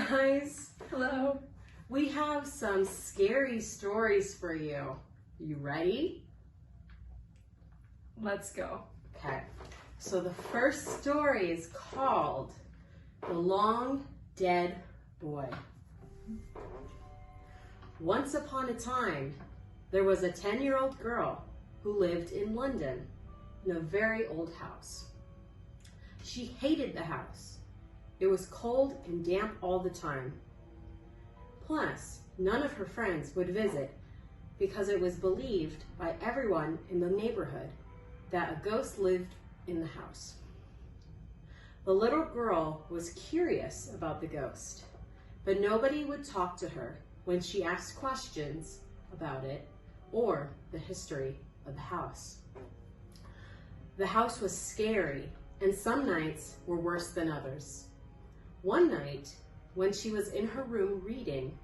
guys. Hello. We have some scary stories for you. You ready? Let's go. Okay. So the first story is called The Long Dead Boy. Once upon a time, there was a 10-year-old girl who lived in London in a very old house. She hated the house. It was cold and damp all the time. Plus, none of her friends would visit because it was believed by everyone in the neighborhood that a ghost lived in the house. The little girl was curious about the ghost, but nobody would talk to her when she asked questions about it or the history of the house. The house was scary, and some nights were worse than others. One night, when she was in her room reading,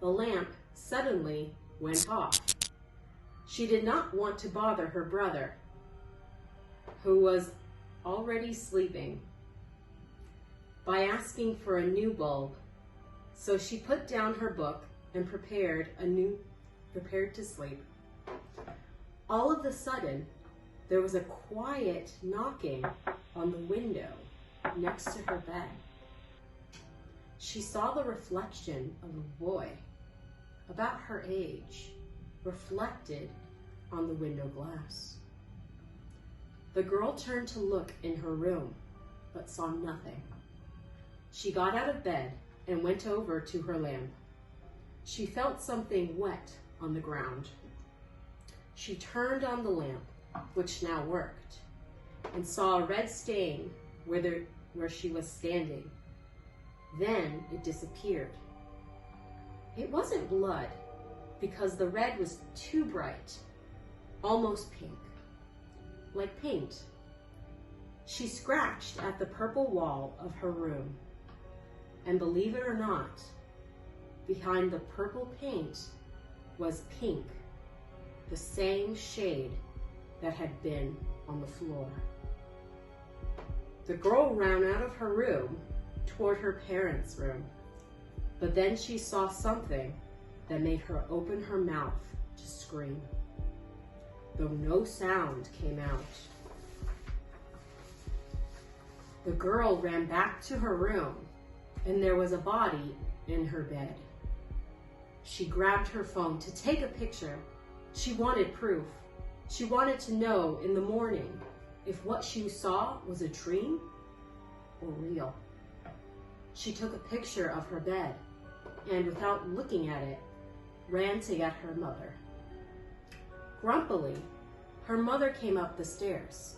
the lamp suddenly went off. She did not want to bother her brother, who was already sleeping, by asking for a new bulb. So she put down her book and prepared to sleep. All of a sudden, there was a quiet knocking on the window next to her bed. She saw the reflection of a boy about her age reflected on the window glass. The girl turned to look in her room, but saw nothing. She got out of bed and went over to her lamp. She felt something wet on the ground. She turned on the lamp, which now worked, and saw a red stain where she was standing. Then it disappeared. It wasn't blood, because the red was too bright, almost pink, like paint. She scratched at the purple wall of her room, and believe it or not, behind the purple paint was pink, the same shade that had been on the floor. The girl ran out of her room toward her parents' room, but then she saw something that made her open her mouth to scream, though no sound came out. The girl ran back to her room, and there was a body in her bed. She grabbed her phone to take a picture. She wanted proof. She wanted to know in the morning if what she saw was a dream or real. She took a picture of her bed and, without looking at it, ran to get her mother. Grumpily, her mother came up the stairs.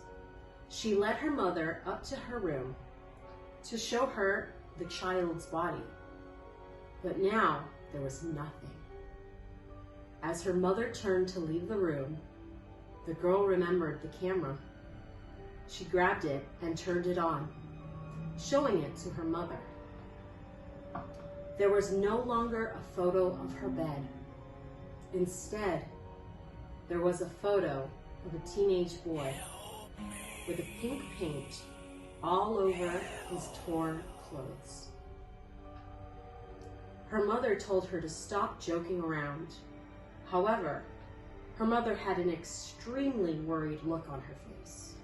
She led her mother up to her room to show her the child's body. But now there was nothing. As her mother turned to leave the room, the girl remembered the camera. She grabbed it and turned it on, showing it to her mother. There was no longer a photo of her bed. Instead, there was a photo of a teenage boy with a pink paint all over his torn clothes. Her mother told her to stop joking around. However, her mother had an extremely worried look on her face.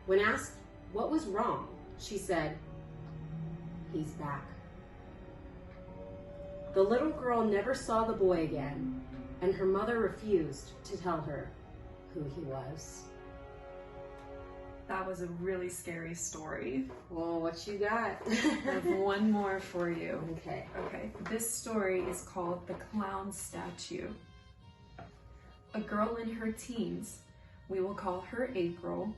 When asked what was wrong, she said, "He's back." The little girl never saw the boy again, and her mother refused to tell her who he was. That was a really scary story. Well, what you got? I have one more for you. Okay. Okay, this story is called The Clown Statue. A girl in her teens, we will call her April,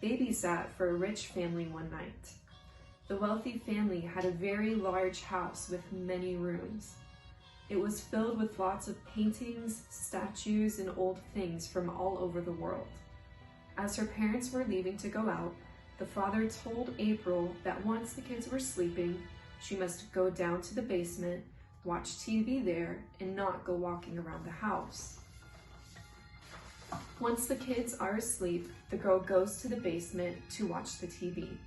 babysat for a rich family one night. The wealthy family had a very large house with many rooms. It was filled with lots of paintings, statues, and old things from all over the world. As her parents were leaving to go out, the father told April that once the kids were sleeping, she must go down to the basement, watch TV there, and not go walking around the house. Once the kids are asleep, the girl goes to the basement to watch the TV.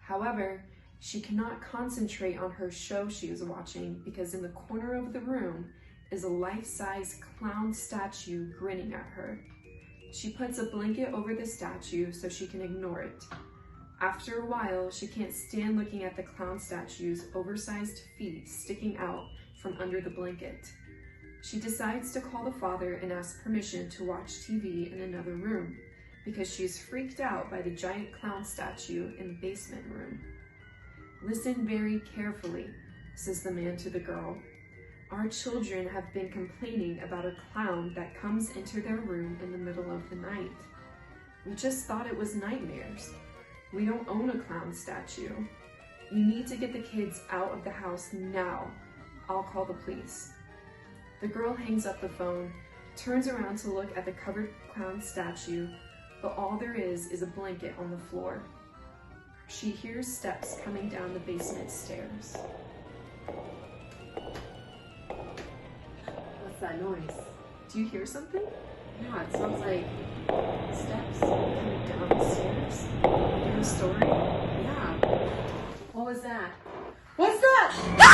However, She cannot concentrate on her show she is watching because in the corner of the room is a life-size clown statue grinning at her. She puts a blanket over the statue so she can ignore it. After a while, she can't stand looking at the clown statue's oversized feet sticking out from under the blanket. She decides to call the father and ask permission to watch TV in another room because she's freaked out by the giant clown statue in the basement room. "Listen very carefully," says the man to the girl. "Our children have been complaining about a clown that comes into their room in the middle of the night. We just thought it was nightmares. We don't own a clown statue. You need to get the kids out of the house now. I'll call the police." The girl hangs up the phone, turns around to look at the covered clown statue, but all there is a blanket on the floor. She hears steps coming down the basement stairs. What's that noise? Do you hear something? Yeah, it sounds like steps. Coming down the stairs? Like in a story? Yeah. What was that? What's that?